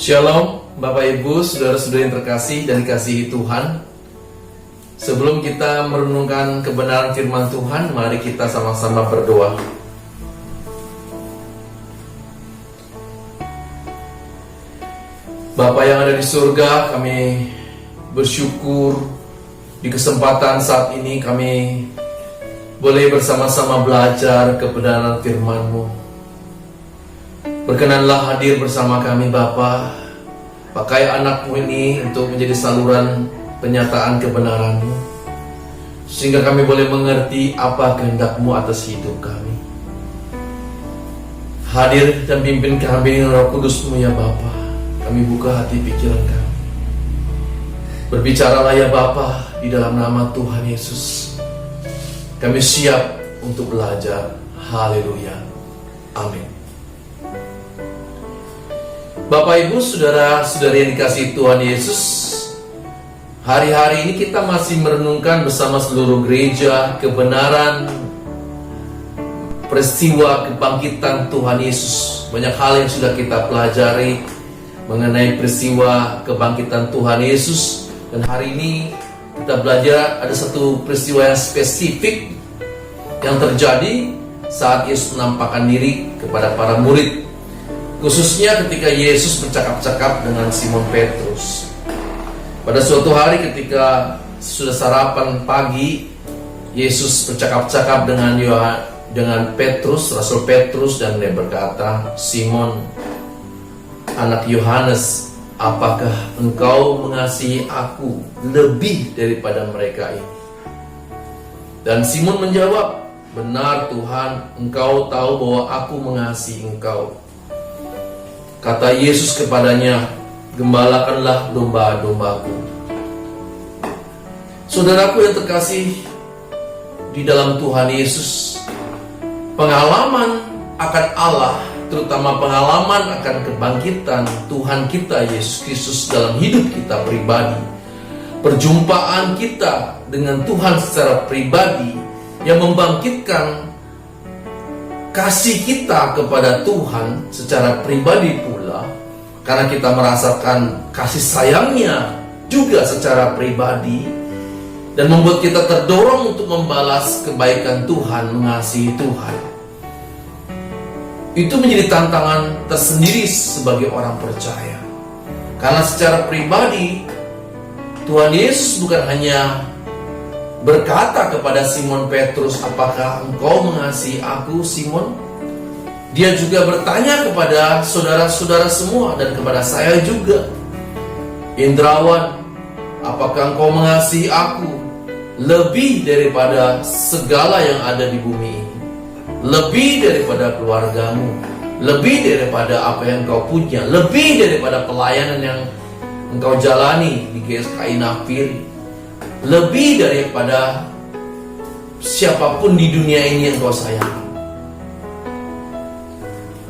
Shalom Bapak Ibu, saudara-saudari yang terkasih dan dikasihi Tuhan. Sebelum kita merenungkan kebenaran firman Tuhan, mari kita sama-sama berdoa. Bapa yang ada di surga, kami bersyukur di kesempatan saat ini kami boleh bersama-sama belajar kebenaran firman-Mu. Berkenanlah hadir bersama kami Bapa. Pakai anak-Mu ini untuk menjadi saluran penyataan kebenaran-Mu, sehingga kami boleh mengerti apa kehendak-Mu atas hidup kami. Hadir dan pimpin kami dengan Roh Kudus-Mu ya Bapa. Kami buka hati pikiran kami. Berbicaralah ya Bapa, di dalam nama Tuhan Yesus. Kami siap untuk belajar. Haleluya. Amin. Bapak Ibu, saudara-saudari yang dikasihi Tuhan Yesus, hari-hari ini kita masih merenungkan bersama seluruh gereja kebenaran peristiwa kebangkitan Tuhan Yesus. Banyak hal yang sudah kita pelajari mengenai peristiwa kebangkitan Tuhan Yesus. Dan hari ini kita belajar ada satu peristiwa yang spesifik yang terjadi saat Yesus menampakkan diri kepada para murid, khususnya ketika Yesus bercakap-cakap dengan Simon Petrus. Pada suatu hari ketika sudah sarapan pagi, Yesus bercakap-cakap dengan Petrus, Rasul Petrus, dan dia berkata, "Simon, anak Yohanes, apakah engkau mengasihi aku lebih daripada mereka ini?" Dan Simon menjawab, "Benar Tuhan, engkau tahu bahwa aku mengasihi engkau." Kata Yesus kepadanya, "Gembalakanlah domba-dombaku." Saudaraku yang terkasih di dalam Tuhan Yesus, pengalaman akan Allah, terutama pengalaman akan kebangkitan Tuhan kita Yesus Kristus dalam hidup kita pribadi, perjumpaan kita dengan Tuhan secara pribadi yang membangkitkan kasih kita kepada Tuhan secara pribadi pula, karena kita merasakan kasih sayangnya juga secara pribadi, dan membuat kita terdorong untuk membalas kebaikan Tuhan, mengasihi Tuhan. Itu menjadi tantangan tersendiri sebagai orang percaya, karena secara pribadi Tuhan Yesus bukan hanya berkata kepada Simon Petrus, "Apakah engkau mengasihi aku, Simon?" Dia juga bertanya kepada saudara-saudara semua dan kepada saya juga, "Indrawan, apakah engkau mengasihi aku lebih daripada segala yang ada di bumi ini? Lebih daripada keluargamu, lebih daripada apa yang engkau punya, lebih daripada pelayanan yang engkau jalani di GSKI Nafiri, lebih daripada siapapun di dunia ini yang kau sayangi?"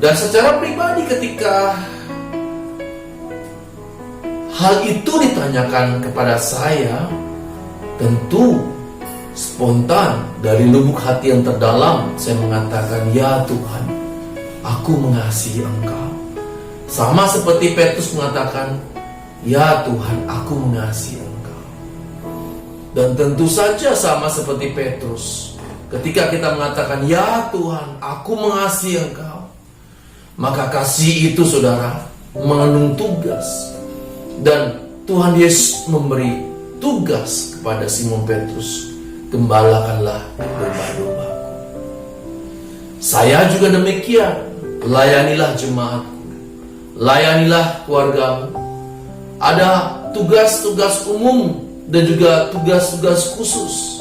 Dan secara pribadi ketika hal itu ditanyakan kepada saya, tentu spontan dari lubuk hati yang terdalam saya mengatakan, "Ya Tuhan, aku mengasihi Engkau." Sama seperti Petrus mengatakan, "Ya Tuhan, aku mengasihi Engkau." Dan tentu saja sama seperti Petrus, ketika kita mengatakan, "Ya Tuhan, aku mengasihi Engkau," maka kasih itu, saudara, mengandung tugas. Dan Tuhan Yesus memberi tugas kepada Simon Petrus, "Gembalakanlah domba-dombaku." Saya juga demikian. Layanilah jemaatku, layanilah keluargamu. Ada tugas-tugas umum dan juga tugas-tugas khusus.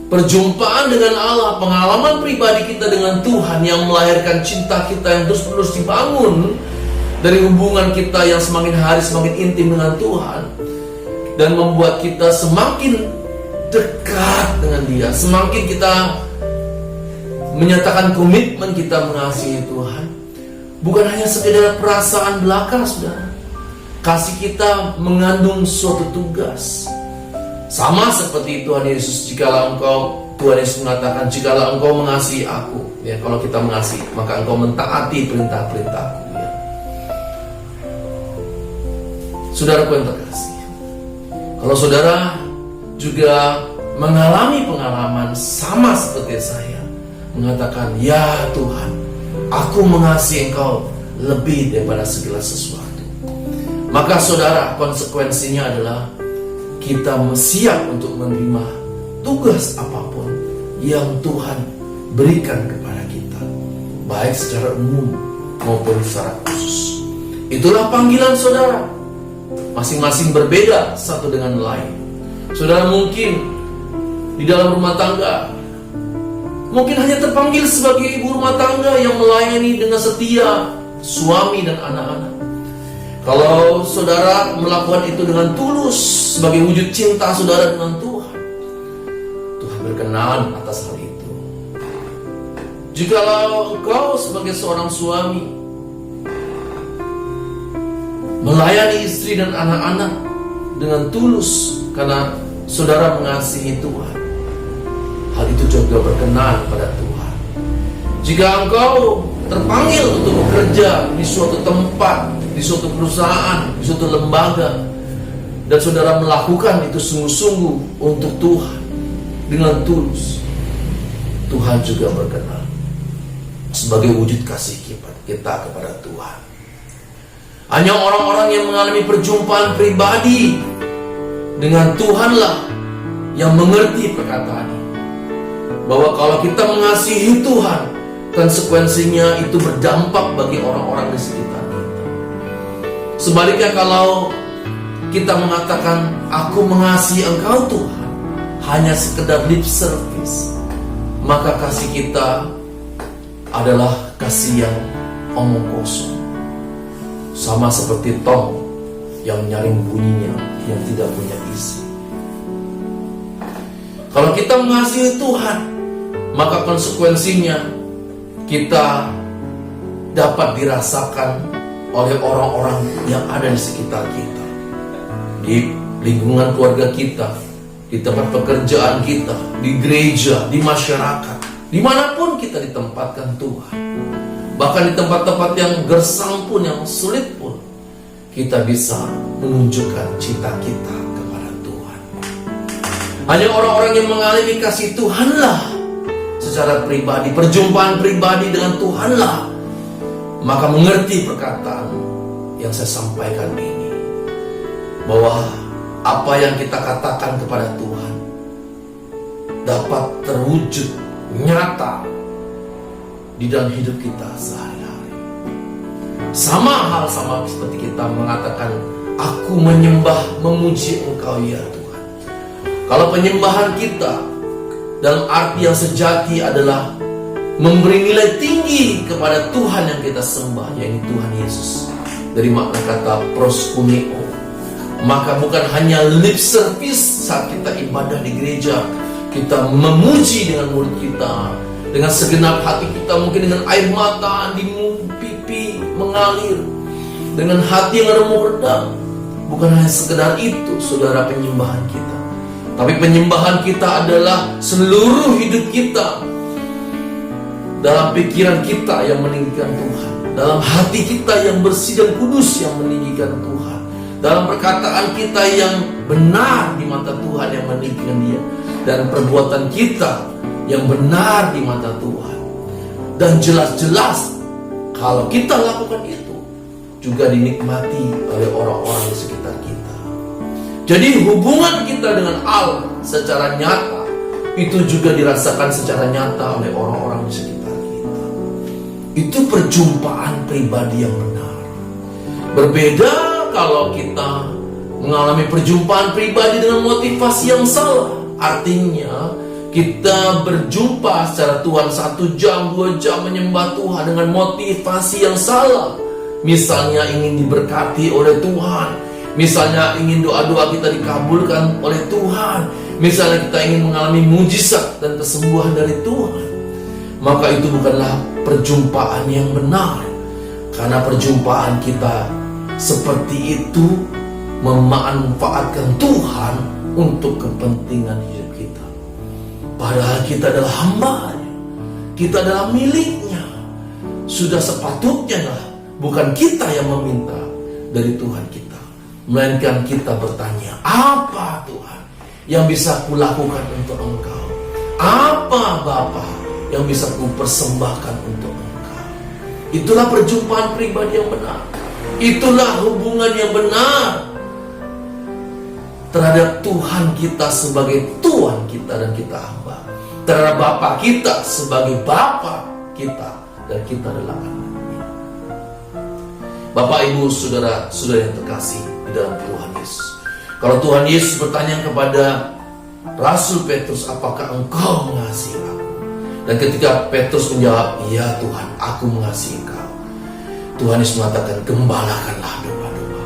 Perjumpaan dengan Allah, pengalaman pribadi kita dengan Tuhan yang melahirkan cinta kita yang terus-menerus dibangun dari hubungan kita yang semakin hari semakin intim dengan Tuhan, dan membuat kita semakin dekat dengan Dia, semakin kita menyatakan komitmen kita mengasihi Tuhan. Bukan hanya sekedar perasaan belaka, saudara. Kasih kita mengandung suatu tugas. Sama seperti Tuhan Yesus, Tuhan Yesus mengatakan, "Jikalau engkau mengasihi aku," ya, kalau kita mengasihi, "maka engkau mentaati perintah-perintahku." Ya. Saudaraku yang terkasih, kalau saudara juga mengalami pengalaman sama seperti saya, mengatakan, "Ya Tuhan, aku mengasihi Engkau lebih daripada segala sesuatu," maka saudara, konsekuensinya adalah kita siap untuk menerima tugas apapun yang Tuhan berikan kepada kita, baik secara umum maupun secara khusus. Itulah panggilan saudara. Masing-masing berbeda satu dengan lain. Saudara mungkin di dalam rumah tangga mungkin hanya terpanggil sebagai ibu rumah tangga yang melayani dengan setia suami dan anak-anak. Kalau saudara melakukan itu dengan tulus sebagai wujud cinta saudara dengan Tuhan, Tuhan berkenan atas hal itu. Jikalau engkau sebagai seorang suami melayani istri dan anak-anak dengan tulus karena saudara mengasihi Tuhan, hal itu juga berkenan pada Tuhan. Jika engkau terpanggil untuk bekerja di suatu tempat, di suatu perusahaan, di suatu lembaga, dan saudara melakukan itu sungguh-sungguh untuk Tuhan dengan tulus, Tuhan juga berkenan sebagai wujud kasih kita kepada Tuhan. Hanya orang-orang yang mengalami perjumpaan pribadi dengan Tuhanlah yang mengerti perkataan ini, bahwa kalau kita mengasihi Tuhan, konsekuensinya itu berdampak bagi orang-orang di sekitar kita. Sebaliknya, kalau kita mengatakan, "Aku mengasihi Engkau Tuhan," hanya sekedar lip service, maka kasih kita adalah kasih yang omong kosong, sama seperti tong yang nyaring bunyinya yang tidak punya isi. Kalau kita mengasihi Tuhan, maka konsekuensinya kita dapat dirasakan oleh orang-orang yang ada di sekitar kita, di lingkungan keluarga kita, di tempat pekerjaan kita, di gereja, di masyarakat, dimanapun kita ditempatkan Tuhan. Bahkan di tempat-tempat yang gersang pun, yang sulit pun, kita bisa menunjukkan cinta kita kepada Tuhan. Hanya orang-orang yang mengalami kasih Tuhanlah secara pribadi, perjumpaan pribadi dengan Tuhanlah, maka mengerti perkataan yang saya sampaikan ini, bahwa apa yang kita katakan kepada Tuhan dapat terwujud nyata di dalam hidup kita sehari-hari. Sama seperti kita mengatakan, "Aku menyembah, memuji Engkau ya Tuhan." Kalau penyembahan kita dalam arti yang sejati adalah memberi nilai tinggi kepada Tuhan yang kita sembah, yaitu Tuhan Yesus, dari makna kata proskuneo, maka bukan hanya lip service saat kita ibadah di gereja, kita memuji dengan mulut kita, dengan segenap hati kita, mungkin dengan air mata di pipi mengalir, dengan hati yang remuk redam. Bukan hanya sekedar itu, saudara, penyembahan kita, tapi penyembahan kita adalah seluruh hidup kita, dalam pikiran kita yang meninggikan Tuhan, dalam hati kita yang bersih dan kudus yang meninggikan Tuhan, dalam perkataan kita yang benar di mata Tuhan yang meninggikan Dia, dan perbuatan kita yang benar di mata Tuhan. Dan jelas-jelas kalau kita lakukan itu juga dinikmati oleh orang-orang di sekitar kita. Jadi hubungan kita dengan Allah secara nyata itu juga dirasakan secara nyata oleh orang-orang di sekitar kita. Itu perjumpaan pribadi yang benar. Berbeda kalau kita mengalami perjumpaan pribadi dengan motivasi yang salah. Artinya kita berjumpa secara Tuhan 1 jam, 2 jam menyembah Tuhan dengan motivasi yang salah. Misalnya ingin diberkati oleh Tuhan, misalnya ingin doa-doa kita dikabulkan oleh Tuhan, misalnya kita ingin mengalami mujizat dan kesembuhan dari Tuhan, maka itu bukanlah perjumpaan yang benar. Karena perjumpaan kita seperti itu memanfaatkan Tuhan untuk kepentingan hidup kita. Padahal kita adalah hamba-Nya, kita adalah miliknya. Sudah sepatutnya lah, bukan kita yang meminta dari Tuhan kita, melainkan kita bertanya, apa Tuhan yang bisa kulakukan untuk Engkau? Apa Bapa yang bisa kupersembahkan untuk Engkau? Itulah perjumpaan pribadi yang benar. Itulah hubungan yang benar terhadap Tuhan kita sebagai Tuhan kita dan kita hamba, terhadap Bapa kita sebagai Bapa kita dan kita adalah anak-Nya. Bapak, Ibu, saudara-saudara yang terkasih di dalam Tuhan Yesus, kalau Tuhan Yesus bertanya kepada Rasul Petrus, apakah engkau mengasihi aku? Dan ketika Petrus menjawab, iya Tuhan, aku mengasihi engkau, Tuhan Yesus mengatakan, gembalakanlah domba-domba.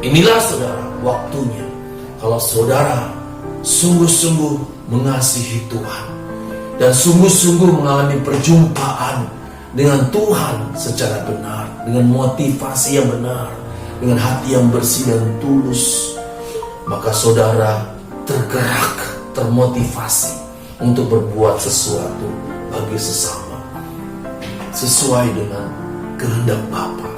Inilah saudara waktunya, kalau saudara sungguh-sungguh mengasihi Tuhan dan sungguh-sungguh mengalami perjumpaan dengan Tuhan secara benar, dengan motivasi yang benar, dengan hati yang bersih dan tulus, maka saudara tergerak, termotivasi untuk berbuat sesuatu bagi sesama sesuai dengan kehendak Bapa,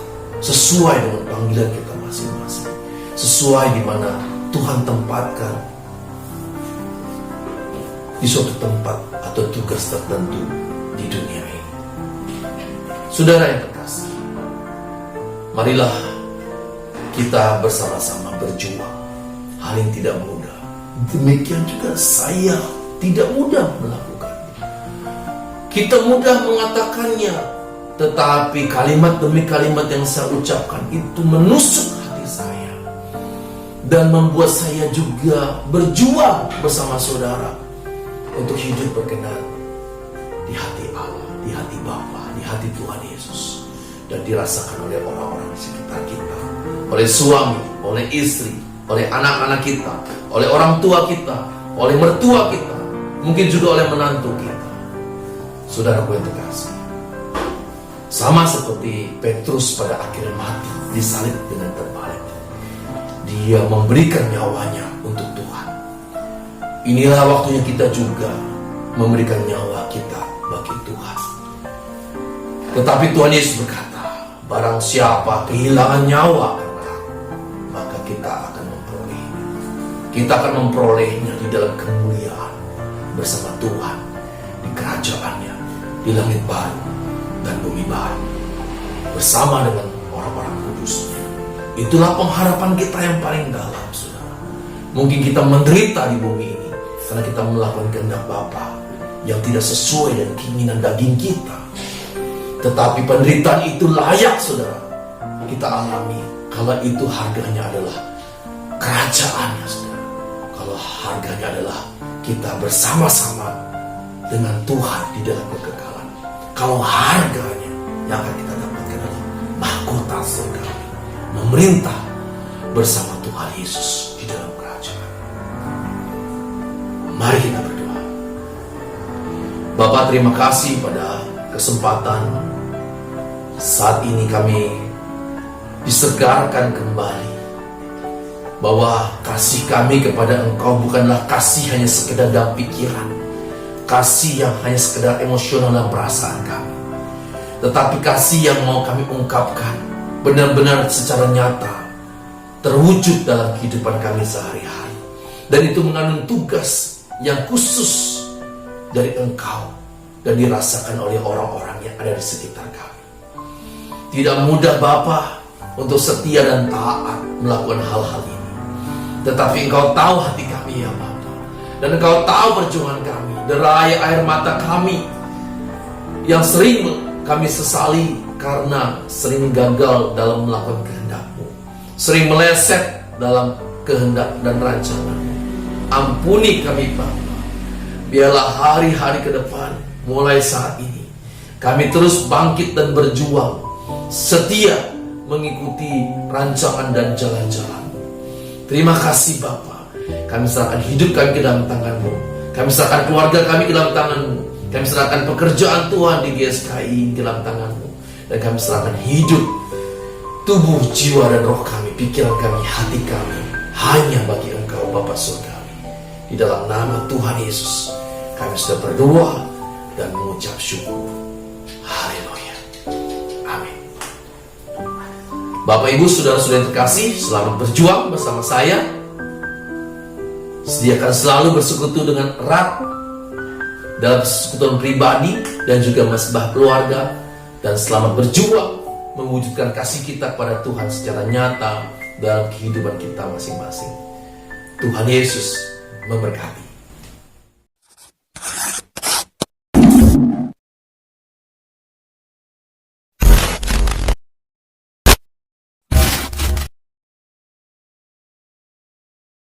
sesuai dengan panggilan kita masing-masing, sesuai di mana Tuhan tempatkan di suatu tempat atau tugas tertentu di dunia ini. Saudara yang terkasih, marilah kita bersama-sama berjuang. Hal yang tidak mudah. Demikian juga saya tidak mudah melakukannya. Kita mudah mengatakannya, tetapi kalimat demi kalimat yang saya ucapkan itu menusuk hati saya dan membuat saya juga berjuang bersama saudara untuk hidup berkenan di hati Allah, di hati Bapa, di hati Tuhan Yesus, dan dirasakan oleh orang-orang di sekitar kita, oleh suami, oleh istri, oleh anak-anak kita, oleh orang tua kita, oleh mertua kita, mungkin juga oleh menantu kita. Saudaraku yang terkasih, sama seperti Petrus pada akhirnya mati disalib dengan terbalik, dia memberikan nyawanya untuk Tuhan. Inilah waktunya kita juga memberikan nyawa kita bagi Tuhan. Tetapi Tuhan Yesus berkata, barang siapa kehilangan nyawa karena aku, maka kita akan memperolehnya. Kita akan memperolehnya di dalam kemuliaan bersama Tuhan di kerajaannya, di langit baru dan bumi baru, bersama dengan orang-orang kudusnya. Itulah pengharapan kita yang paling dalam, saudara. Mungkin kita menderita di bumi ini karena kita melakukan kehendak Bapa yang tidak sesuai dengan keinginan daging kita. Tetapi penderitaan itu layak, saudara, kita alami kalau itu harganya adalah kerajaannya, saudara. Kalau harganya adalah kita bersama-sama dengan Tuhan di dalam kekekalan. Kalau harganya yang akan kita dapatkan adalah mahkota surga, memerintah bersama Tuhan Yesus di dalam kerajaan. Mari kita berdoa. Bapa, terima kasih pada kesempatan saat ini kami disegarkan kembali bahwa kasih kami kepada Engkau bukanlah kasih hanya sekedar dalam pikiran, kasih yang hanya sekedar emosional dan perasaan kami, tetapi kasih yang mau kami ungkapkan benar-benar secara nyata terwujud dalam kehidupan kami sehari-hari. Dan itu mengandung tugas yang khusus dari Engkau dan dirasakan oleh orang-orang yang ada di sekitar kami. Tidak mudah Bapa untuk setia dan taat melakukan hal-hal ini, tetapi Engkau tahu hati kami ya Bapa, dan Engkau tahu perjuangan kami, derai air mata kami yang sering kami sesali karena sering gagal dalam melakukan kehendak-Mu, sering meleset dalam kehendak dan rancangan-Mu. Ampuni kami Bapa. Biarlah hari-hari ke depan mulai saat ini kami terus bangkit dan berjuang, setia mengikuti rancangan dan jalan-jalan. Terima kasih Bapa. Kami serahkan hidup kami ke dalam tangan-Mu. Kami serahkan keluarga kami ke dalam tangan-Mu. Kami serahkan pekerjaan Tuhan di GSKI ke dalam tangan-Mu. Dan kami serahkan hidup, tubuh, jiwa, dan roh kami, pikiran kami, hati kami hanya bagi Engkau Bapa Surgawi. Di dalam nama Tuhan Yesus kami sudah berdoa dan mengucap syukur. Haleluya. Amin. Bapak Ibu saudara-saudara yang terkasih, selamat berjuang bersama saya. Sediakan selalu bersekutu dengan erat dalam persekutuan pribadi dan juga mesbah keluarga, dan selamat berjuang mewujudkan kasih kita kepada Tuhan secara nyata dalam kehidupan kita masing-masing. Tuhan Yesus memberkati.